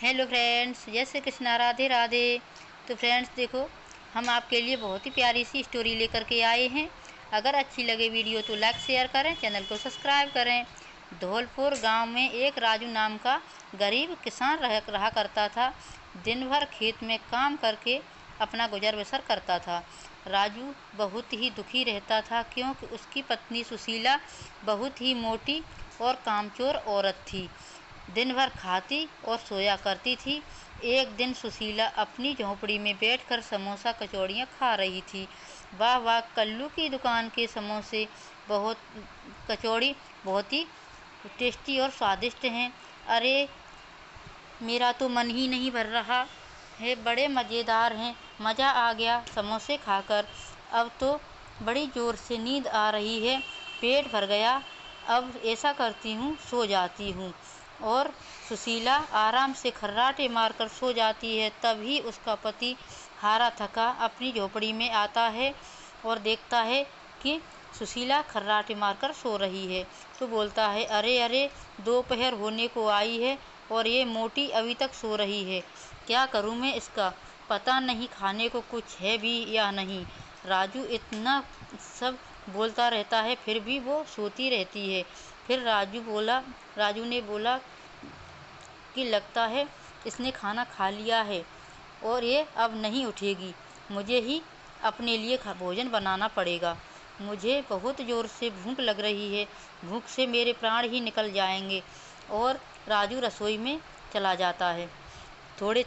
Hello friends, जय श्री कृष्णा, राधे राधे। तो friends देखो, हम आपके लिए बहुत ही प्यारी सी स्टोरी लेकर के आए हैं। अगर अच्छी लगे वीडियो तो लाइक शेयर करें, चैनल को सब्सक्राइब करें। धौलपुर गांव में एक राजू नाम का गरीब किसान रहा करता था। दिन भर खेत में काम करके अपना गुजर बसर करता था। राजू बहुत ही दुखी रहता था क्योंकि उसकी पत्नी सुशीला बहुत ही मोटी और कामचोर औरत थी। दिन भर खाती और सोया करती थी। एक दिन सुशीला अपनी झोंपड़ी में बैठकर समोसा कचौड़ियाँ खा रही थी। वाह वाह, कल्लू की दुकान के समोसे बहुत कचौड़ी बहुत ही टेस्टी और स्वादिष्ट हैं। अरे, मेरा तो मन ही नहीं भर रहा है, बड़े मज़ेदार हैं। मज़ा आ गया समोसे खाकर। अब तो बड़ी ज़ोर से नींद आ रही है, पेट भर गया। अब ऐसा करती हूँ, सो जाती हूँ। और सुशीला आराम से खर्राटे मारकर सो जाती है। तभी उसका पति हारा थका अपनी झोपड़ी में आता है और देखता है कि सुशीला खर्राटे मारकर सो रही है। तो बोलता है, अरे अरे, दोपहर होने को आई है और ये मोटी अभी तक सो रही है। क्या करूँ मैं इसका? पता नहीं खाने को कुछ है भी या नहीं। राजू इतना सब बोलता रहता है, फिर भी वो सोती रहती है। फिर राजू ने बोला कि लगता है इसने खाना खा लिया है और ये अब नहीं उठेगी। मुझे ही अपने लिए भोजन बनाना पड़ेगा। मुझे बहुत ज़ोर से भूख लग रही है, भूख से मेरे प्राण ही निकल जाएंगे। और राजू रसोई में चला जाता है। थोड़े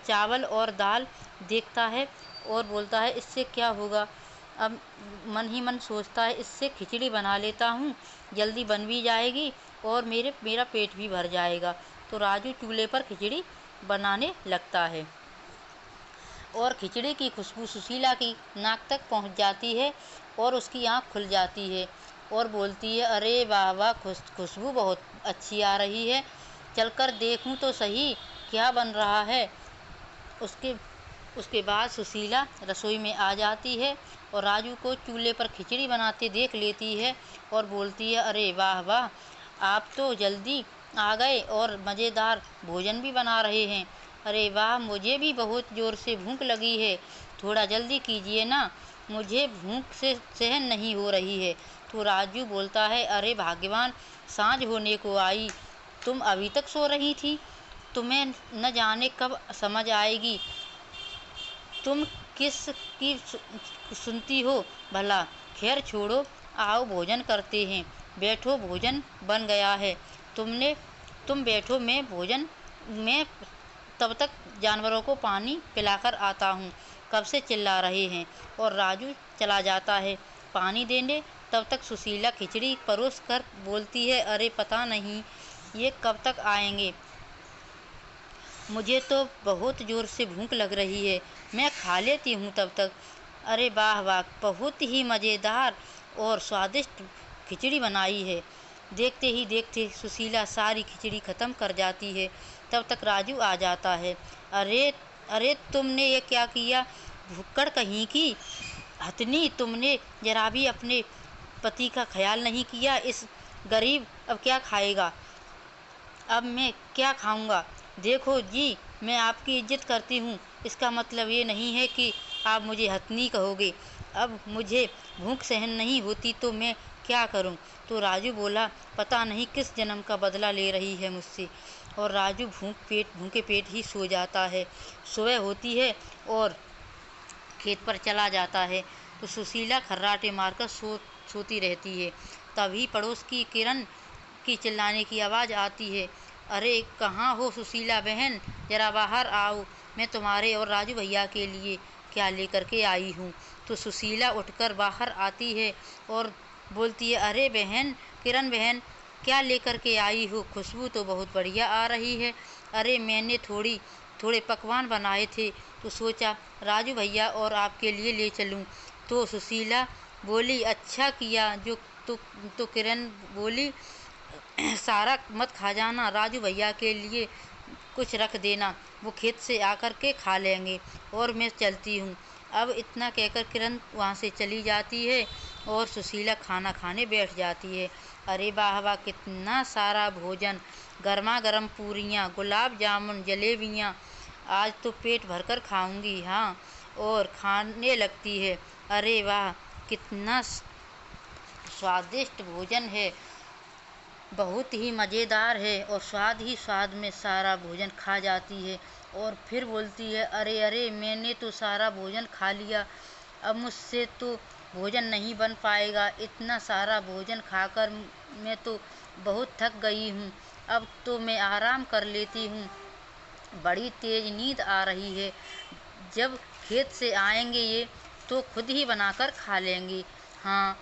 चावल और दाल देखता है और बोलता है, इससे क्या होगा। अब मन ही मन सोचता है, इससे खिचड़ी बना लेता हूँ, जल्दी बन भी जाएगी और मेरा पेट भी भर जाएगा। तो राजू चूल्हे पर खिचड़ी बनाने लगता है और खिचड़ी की खुशबू सुशीला की नाक तक पहुंच जाती है और उसकी आंख खुल जाती है और बोलती है, अरे वाह वाह, खुशबू बहुत अच्छी आ रही है, चलकर देखूं तो सही क्या बन रहा है। उसके उसके बाद सुशीला रसोई में आ जाती है और राजू को चूल्हे पर खिचड़ी बनाते देख लेती है और बोलती है, अरे वाह वाह, आप तो जल्दी आ गए और मज़ेदार भोजन भी बना रहे हैं। अरे वाह, मुझे भी बहुत ज़ोर से भूख लगी है, थोड़ा जल्दी कीजिए ना, मुझे भूख से सहन नहीं हो रही है। तो राजू बोलता है, अरे भाग्यवान, सांझ होने को आई, तुम अभी तक सो रही थी। तुम्हें न जाने कब समझ आएगी, तुम किस की सुनती हो भला। खैर छोड़ो, आओ भोजन करते हैं। बैठो, भोजन बन गया है। तुम बैठो, मैं तब तक जानवरों को पानी पिलाकर आता हूँ, कब से चिल्ला रहे हैं। और राजू चला जाता है पानी देने। तब तक सुशीला खिचड़ी परोस कर बोलती है, अरे पता नहीं ये कब तक आएंगे, मुझे तो बहुत ज़ोर से भूख लग रही है, मैं खा लेती हूँ तब तक। अरे वाह वाह, बहुत ही मज़ेदार और स्वादिष्ट खिचड़ी बनाई है। देखते ही देखते सुशीला सारी खिचड़ी ख़त्म कर जाती है। तब तक राजू आ जाता है। अरे अरे, तुमने ये क्या किया, भुक्कड़ कहीं की हथनी, तुमने जरा भी अपने पति का ख्याल नहीं किया। इस गरीब अब क्या खाएगा, अब मैं क्या खाऊंगा। देखो जी, मैं आपकी इज्जत करती हूँ, इसका मतलब ये नहीं है कि आप मुझे हथनी कहोगे। अब मुझे भूख सहन नहीं होती तो मैं क्या करूँ। तो राजू बोला, पता नहीं किस जन्म का बदला ले रही है मुझसे। और राजू भूखे पेट ही सो जाता है। सुबह होती है और खेत पर चला जाता है। तो सुशीला खर्राटे मारकर सोती रहती है। तभी पड़ोस की किरण की चिल्लाने की आवाज़ आती है, अरे कहाँ हो सुशीला बहन, ज़रा बाहर आओ, मैं तुम्हारे और राजू भैया के लिए क्या लेकर के आई हूँ। तो सुशीला उठकर बाहर आती है और बोलती है, अरे बहन, किरण बहन, क्या लेकर के आई हो, खुशबू तो बहुत बढ़िया आ रही है। अरे मैंने थोड़े पकवान बनाए थे, तो सोचा राजू भैया और आपके लिए ले चलूँ। तो सुशीला बोली, अच्छा किया जो। तो किरण बोली, सारा मत खा जाना, राजू भैया के लिए कुछ रख देना, वो खेत से आकर के खा लेंगे और मैं चलती हूँ। अब इतना कहकर किरण वहाँ से चली जाती है और सुशीला खाना खाने बैठ जाती है। अरे वाह वाह, कितना सारा भोजन, गर्मा गर्म पूरियाँ, गुलाब जामुन, जलेबियाँ। आज तो पेट भरकर खाऊंगी। हाँ, और खाने लगती है। अरे वाह, कितना स्वादिष्ट भोजन है, बहुत ही मज़ेदार है। और स्वाद ही स्वाद में सारा भोजन खा जाती है और फिर बोलती है, अरे अरे, मैंने तो सारा भोजन खा लिया, अब मुझसे तो भोजन नहीं बन पाएगा। इतना सारा भोजन खाकर मैं तो बहुत थक गई हूँ, अब तो मैं आराम कर लेती हूँ। बड़ी तेज नींद आ रही है। जब खेत से आएंगे ये तो खुद ही बनाकर खा लेंगे। हाँ,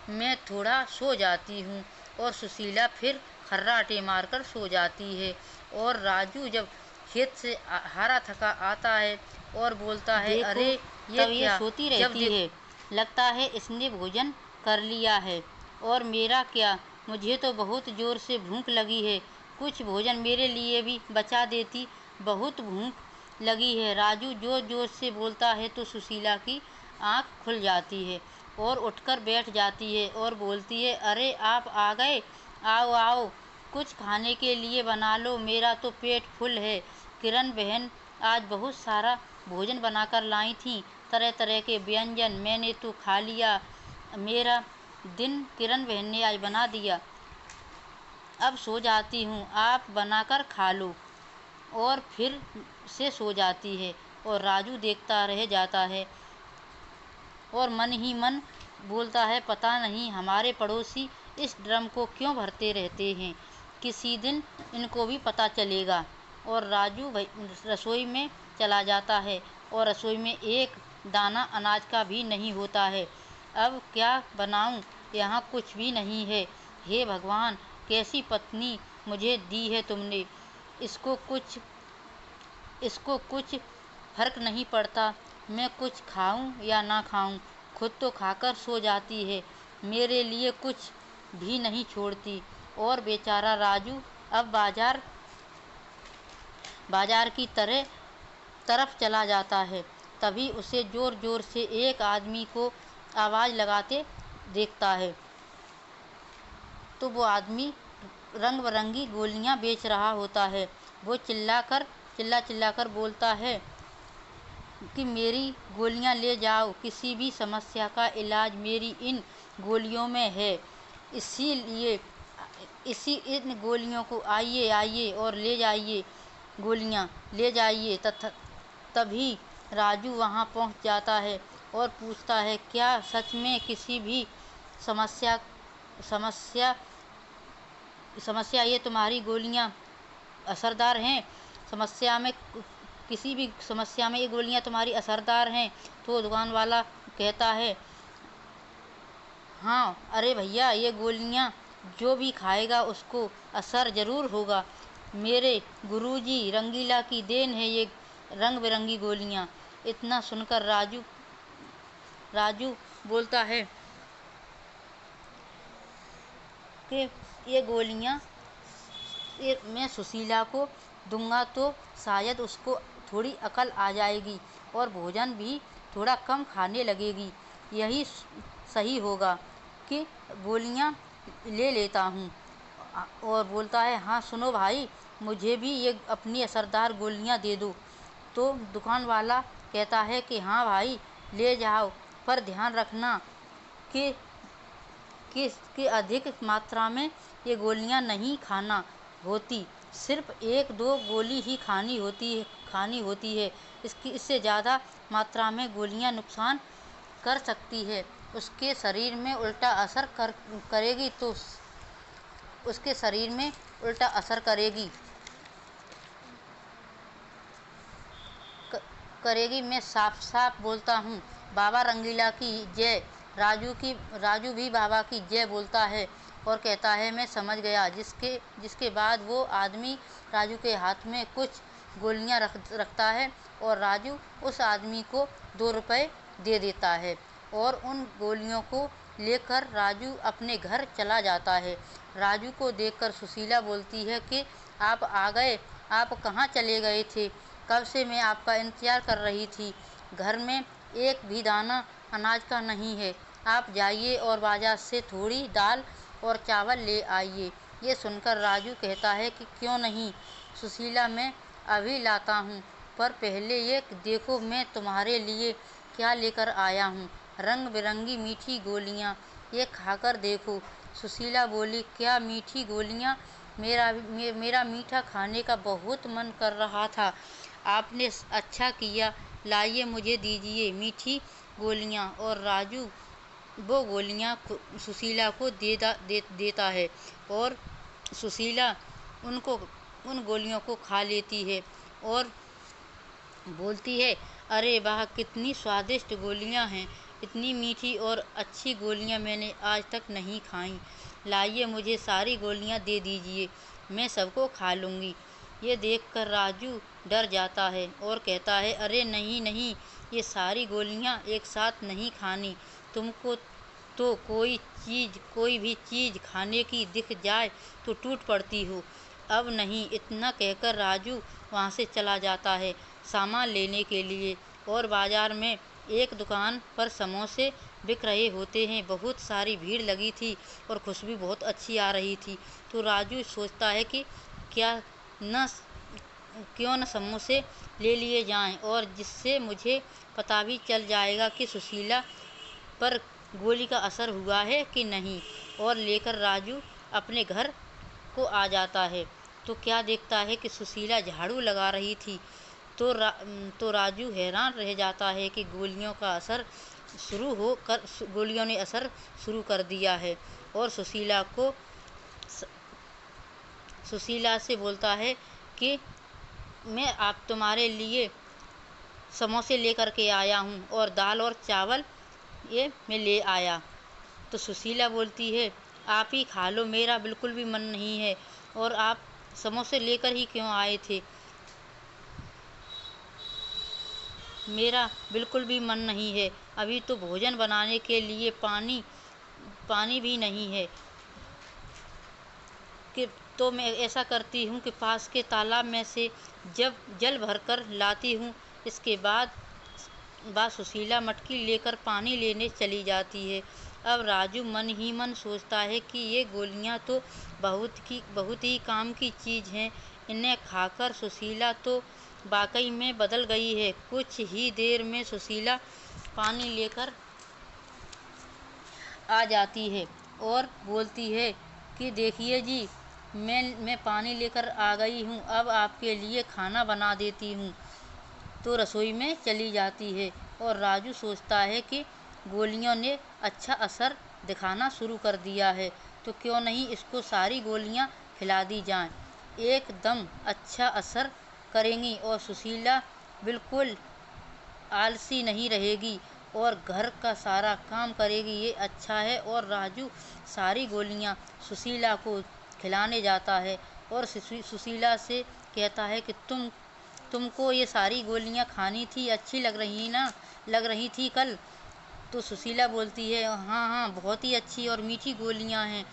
मैं थोड़ा सो जाती हूँ। और सुशीला फिर खर्राटे मारकर सो जाती है। और राजू जब खेत से हारा थका आता है और बोलता है, देखो, अरे ये तब ये क्या। सोती जब रहती है, लगता है इसने भोजन कर लिया है। और मेरा क्या, मुझे तो बहुत ज़ोर से भूख लगी है, कुछ भोजन मेरे लिए भी बचा देती, बहुत भूख लगी है। राजू जोर जोर से बोलता है तो सुशीला की आँख खुल जाती है और उठकर बैठ जाती है और बोलती है, अरे आप आ गए, आओ आओ, कुछ खाने के लिए बना लो, मेरा तो पेट फुल है। किरण बहन आज बहुत सारा भोजन बनाकर लाई थी, तरह तरह के व्यंजन, मैंने तो खा लिया, मेरा दिन किरण बहन ने आज बना दिया, अब सो जाती हूँ, आप बनाकर खा लो। और फिर से सो जाती है। और राजू देखता रह जाता है और मन ही मन बोलता है, पता नहीं हमारे पड़ोसी इस ड्रम को क्यों भरते रहते हैं, किसी दिन इनको भी पता चलेगा। और राजू रसोई में चला जाता है और रसोई में एक दाना अनाज का भी नहीं होता है। अब क्या बनाऊं, यहाँ कुछ भी नहीं है। हे भगवान, कैसी पत्नी मुझे दी है तुमने, इसको कुछ इसको कुछ फर्क नहीं पड़ता मैं कुछ खाऊं या ना खाऊं, खुद तो खाकर सो जाती है, मेरे लिए कुछ भी नहीं छोड़ती। और बेचारा राजू अब बाजार की तरफ चला जाता है। तभी उसे जोर जोर से एक आदमी को आवाज़ लगाते देखता है। तो वो आदमी रंग बिरंगी गोलियां बेच रहा होता है। वो चिल्ला कर बोलता है कि मेरी गोलियां ले जाओ, किसी भी समस्या का इलाज मेरी इन गोलियों में है, इसीलिए इन गोलियों को आइए आइए और ले जाइए, गोलियां ले जाइए। तभी राजू वहां पहुंच जाता है और पूछता है, क्या सच में किसी भी समस्या समस्या समस्या ये तुम्हारी गोलियां असरदार हैं, किसी भी समस्या में ये गोलियां तुम्हारी असरदार हैं। तो दुकान वाला कहता है, हाँ, अरे भैया, ये गोलियां जो भी खाएगा उसको असर ज़रूर होगा, मेरे गुरुजी रंगीला की देन है ये रंग बिरंगी गोलियां। इतना सुनकर राजू बोलता है कि ये गोलियां मैं सुशीला को दूंगा तो शायद उसको थोड़ी अकल आ जाएगी और भोजन भी थोड़ा कम खाने लगेगी, यही सही होगा कि गोलियां ले लेता हूँ। और बोलता है, हाँ सुनो भाई, मुझे भी ये अपनी असरदार गोलियां दे दो। तो दुकान वाला कहता है कि हाँ भाई, ले जाओ, पर ध्यान रखना कि अधिक मात्रा में ये गोलियां नहीं खाना होती, सिर्फ एक दो गोली ही खानी होती है। इससे ज़्यादा मात्रा में गोलियां नुकसान कर सकती है, उसके शरीर में उल्टा असर करेगी तो उसके शरीर में उल्टा असर करेगी। मैं साफ साफ बोलता हूँ, बाबा रंगीला की जय। राजू भी बाबा की जय बोलता है और कहता है, मैं समझ गया। जिसके बाद वो आदमी राजू के हाथ में कुछ गोलियां रखता है और राजू उस आदमी को 2 रुपए दे देता है और उन गोलियों को लेकर राजू अपने घर चला जाता है। राजू को देखकर सुशीला बोलती है कि आप आ गए, आप कहाँ चले गए थे, कब से मैं आपका इंतज़ार कर रही थी, घर में एक भी दाना अनाज का नहीं है, आप जाइए और बाजार से थोड़ी दाल और चावल ले आइए, ये सुनकर राजू कहता है कि क्यों नहीं सुशीला, मैं अभी लाता हूँ, पर पहले ये देखो मैं तुम्हारे लिए क्या लेकर आया हूँ, रंग बिरंगी मीठी गोलियाँ, ये खाकर देखो। सुशीला बोली, क्या मीठी गोलियाँ? मेरा मीठा खाने का बहुत मन कर रहा था। आपने अच्छा किया, लाइए मुझे दीजिए मीठी गोलियाँ। और राजू वो गोलियाँ सुशीला को देता है और सुशीला उन गोलियों को खा लेती है और बोलती है, अरे वाह, कितनी स्वादिष्ट गोलियां हैं, इतनी मीठी और अच्छी गोलियां मैंने आज तक नहीं खाई। लाइए मुझे सारी गोलियां दे दीजिए, मैं सबको खा लूँगी। ये देखकर राजू डर जाता है और कहता है, अरे नहीं नहीं, ये सारी गोलियां एक साथ नहीं खानी। तुमको तो कोई भी चीज़ खाने की दिख जाए तो टूट पड़ती हो। अब नहीं। इतना कहकर राजू वहाँ से चला जाता है सामान लेने के लिए। और बाजार में एक दुकान पर समोसे बिक रहे होते हैं। बहुत सारी भीड़ लगी थी और खुशबू बहुत अच्छी आ रही थी। तो राजू सोचता है कि क्या न क्यों न समोसे ले लिए जाएं, और जिससे मुझे पता भी चल जाएगा कि सुशीला पर गोली का असर हुआ है कि नहीं। और लेकर राजू अपने घर को आ जाता है तो क्या देखता है कि सुशीला झाड़ू लगा रही थी। तो राजू हैरान रह जाता है कि गोलियों ने असर शुरू कर दिया है। और सुशीला से बोलता है कि मैं आप तुम्हारे लिए समोसे लेकर के आया हूँ और दाल और चावल ये मैं ले आया। तो सुशीला बोलती है, आप ही खा लो, मेरा बिल्कुल भी मन नहीं है, और आप समोसे लेकर ही क्यों आए थे? मेरा बिल्कुल भी मन नहीं है, अभी तो भोजन बनाने के लिए पानी भी नहीं है। कि तो मैं ऐसा करती हूँ कि पास के तालाब में से जब जल भरकर लाती हूँ। इसके बाद सुशीला मटकी लेकर पानी लेने चली जाती है। अब राजू मन ही मन सोचता है कि ये गोलियाँ तो बहुत ही काम की चीज़ हैं। इन्हें खाकर सुशीला तो वाकई में बदल गई है। कुछ ही देर में सुशीला पानी लेकर आ जाती है और बोलती है कि देखिए जी, मैं पानी लेकर आ गई हूँ, अब आपके लिए खाना बना देती हूँ। तो रसोई में चली जाती है और राजू सोचता है कि गोलियों ने अच्छा असर दिखाना शुरू कर दिया है, तो क्यों नहीं इसको सारी गोलियाँ खिला दी जाएं। एकदम अच्छा असर करेंगी और सुशीला बिल्कुल आलसी नहीं रहेगी और घर का सारा काम करेगी, ये अच्छा है। और राजू सारी गोलियां सुशीला को खिलाने जाता है और सुशीला से कहता है कि तुमको ये सारी गोलियां खानी थी, अच्छी लग रही थी कल। तो सुशीला बोलती है, हाँ हाँ, बहुत ही अच्छी और मीठी गोलियां हैं।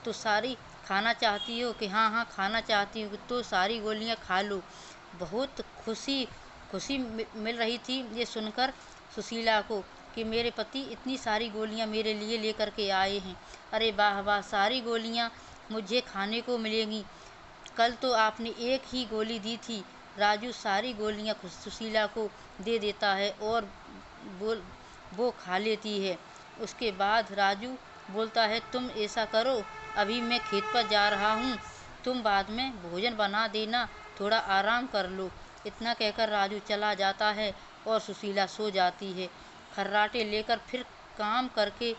तो सारी खाना चाहती हो? कि हाँ हाँ, खाना चाहती हूँ। तो सारी गोलियां खा लो। बहुत खुशी मिल रही थी ये सुनकर सुशीला को कि मेरे पति इतनी सारी गोलियां मेरे लिए लेकर के आए हैं। अरे वाह वाह, सारी गोलियां मुझे खाने को मिलेंगी। कल तो आपने एक ही गोली दी थी। राजू सारी गोलियां सुशीला को दे देता है और वो खा लेती है। उसके बाद राजू बोलता है, तुम ऐसा करो, अभी मैं खेत पर जा रहा हूँ, तुम बाद में भोजन बना देना, थोड़ा आराम कर लो। इतना कहकर राजू चला जाता है और सुशीला सो जाती है। खर्राटे लेकर फिर काम करके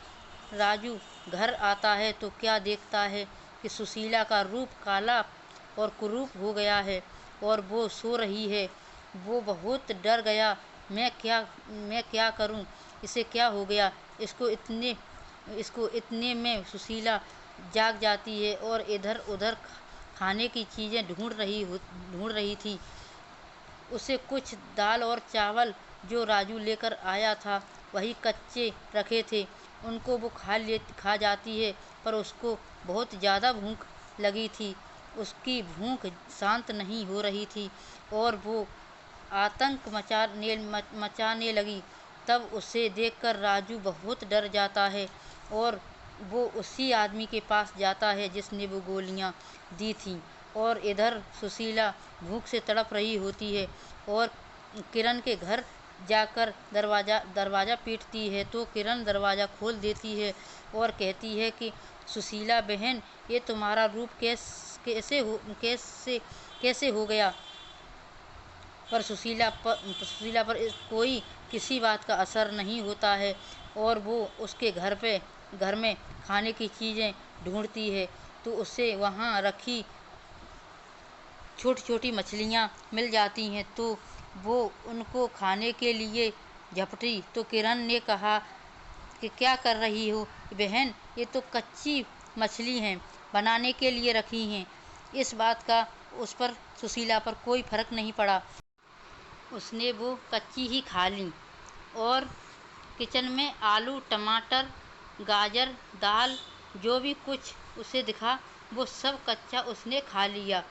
राजू घर आता है तो क्या देखता है कि सुशीला का रूप काला और कुरूप हो गया है और वो सो रही है। वो बहुत डर गया, मैं क्या करूं, इसे क्या हो गया। इसको इतने में सुशीला जाग जाती है और इधर उधर खाने की चीज़ें ढूंढ रही थी। उसे कुछ दाल और चावल जो राजू लेकर आया था वही कच्चे रखे थे, उनको वो खा जाती है। पर उसको बहुत ज़्यादा भूख लगी थी, उसकी भूख शांत नहीं हो रही थी और वो आतंक मचाने लगी। तब उसे देखकर राजू बहुत डर जाता है और वो उसी आदमी के पास जाता है जिसने वो गोलियां दी थीं। और इधर सुशीला भूख से तड़प रही होती है और किरण के घर जाकर दरवाज़ा पीटती है तो किरण दरवाज़ा खोल देती है और कहती है कि सुशीला बहन, ये तुम्हारा रूप कैसे हो गया। पर सुशीला पर कोई किसी बात का असर नहीं होता है और वो उसके घर में खाने की चीज़ें ढूंढती है तो उससे वहाँ रखी छोटी छोटी मछलियाँ मिल जाती हैं तो वो उनको खाने के लिए झपटी तो किरण ने कहा कि क्या कर रही हो बहन, ये तो कच्ची मछली हैं, बनाने के लिए रखी हैं। इस बात का उस पर सुशीला पर कोई फर्क नहीं पड़ा। उसने वो कच्ची ही खा ली और किचन में आलू, टमाटर, गाजर, दाल, जो भी कुछ उसे दिखा वो सब कच्चा उसने खा लिया।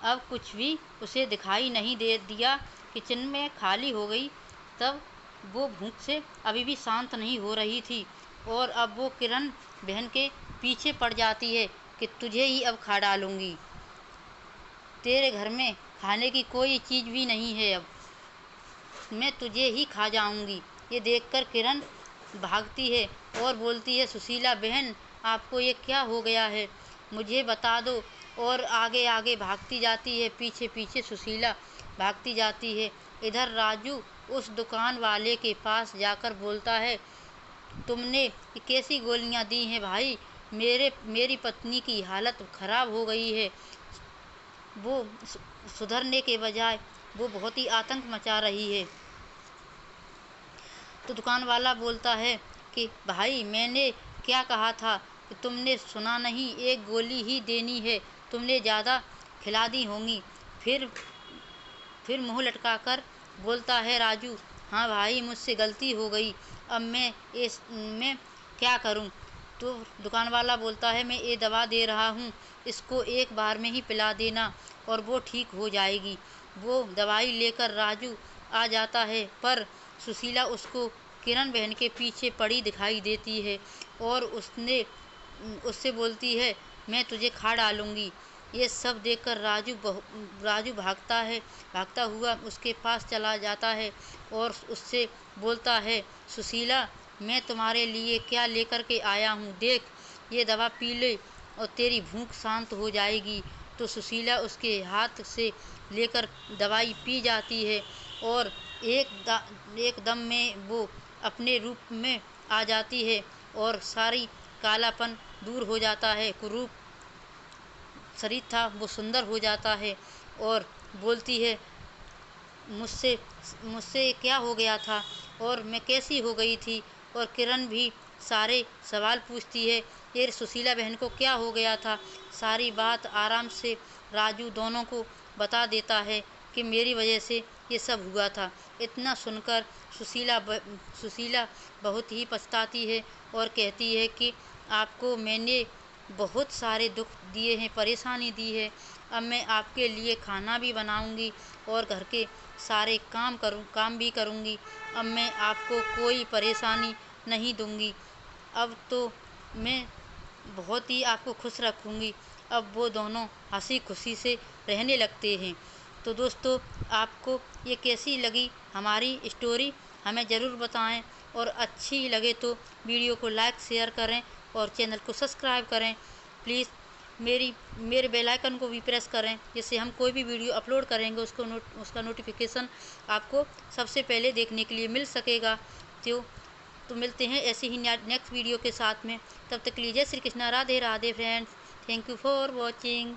अब कुछ भी उसे दिखाई नहीं दे दिया, किचन में खाली हो गई। तब वो भूख से अभी भी शांत नहीं हो रही थी और अब वो किरण बहन के पीछे पड़ जाती है कि तुझे ही अब खा डालूंगी, तेरे घर में खाने की कोई चीज़ भी नहीं है, अब मैं तुझे ही खा जाऊंगी। ये देखकर किरण भागती है और बोलती है, सुशीला बहन, आपको ये क्या हो गया है, मुझे बता दो। और आगे आगे भागती जाती है, पीछे पीछे सुशीला भागती जाती है। इधर राजू उस दुकान वाले के पास जाकर बोलता है, तुमने कैसी गोलियां दी हैं भाई, मेरी पत्नी की हालत खराब हो गई है। वो सुधरने के बजाय वो बहुत ही आतंक मचा रही है। तो दुकान वाला बोलता है कि भाई, मैंने क्या कहा था कि तुमने सुना नहीं, एक गोली ही देनी है, तुमने ज़्यादा खिला दी होंगी। फिर मुंह लटकाकर बोलता है राजू, हाँ भाई, मुझसे गलती हो गई, अब मैं क्या करूं। तो दुकान वाला बोलता है, मैं ये दवा दे रहा हूँ, इसको एक बार में ही पिला देना और वो ठीक हो जाएगी। वो दवाई लेकर राजू आ जाता है पर सुशीला उसको किरण बहन के पीछे पड़ी दिखाई देती है और उससे बोलती है, मैं तुझे खा डालूंगी। ये सब देखकर राजू भागता हुआ उसके पास चला जाता है और उससे बोलता है, सुशीला, मैं तुम्हारे लिए क्या लेकर के आया हूँ, देख, ये दवा पी ले और तेरी भूख शांत हो जाएगी। तो सुशीला उसके हाथ से लेकर दवाई पी जाती है और एकदम में वो अपने रूप में आ जाती है और सारी कालापन दूर हो जाता है, कुरूप शरीर था वो सुंदर हो जाता है और बोलती है, मुझसे क्या हो गया था और मैं कैसी हो गई थी। और किरण भी सारे सवाल पूछती है, ये सुशीला बहन को क्या हो गया था। सारी बात आराम से राजू दोनों को बता देता है कि मेरी वजह से ये सब हुआ था। इतना सुनकर सुशीला बहुत ही पछताती है और कहती है कि आपको मैंने बहुत सारे दुख दिए हैं, परेशानी दी है, अब मैं आपके लिए खाना भी बनाऊंगी और घर के सारे काम भी करूंगी। अब मैं आपको कोई परेशानी नहीं दूंगी, अब तो मैं बहुत ही आपको खुश रखूंगी। अब वो दोनों हंसी खुशी से रहने लगते हैं। तो दोस्तों, आपको ये कैसी लगी हमारी स्टोरी, हमें ज़रूर बताएं और अच्छी लगे तो वीडियो को लाइक शेयर करें और चैनल को सब्सक्राइब करें। प्लीज़ मेरे बेल आइकन को भी प्रेस करें, जिससे हम कोई भी वीडियो अपलोड करेंगे उसका नोटिफिकेशन आपको सबसे पहले देखने के लिए मिल सकेगा। तो मिलते हैं ऐसे ही नेक्स्ट वीडियो के साथ में। तब तक के लिए जय Shri Krishna, Radhe Radhe friends. Thank you for watching.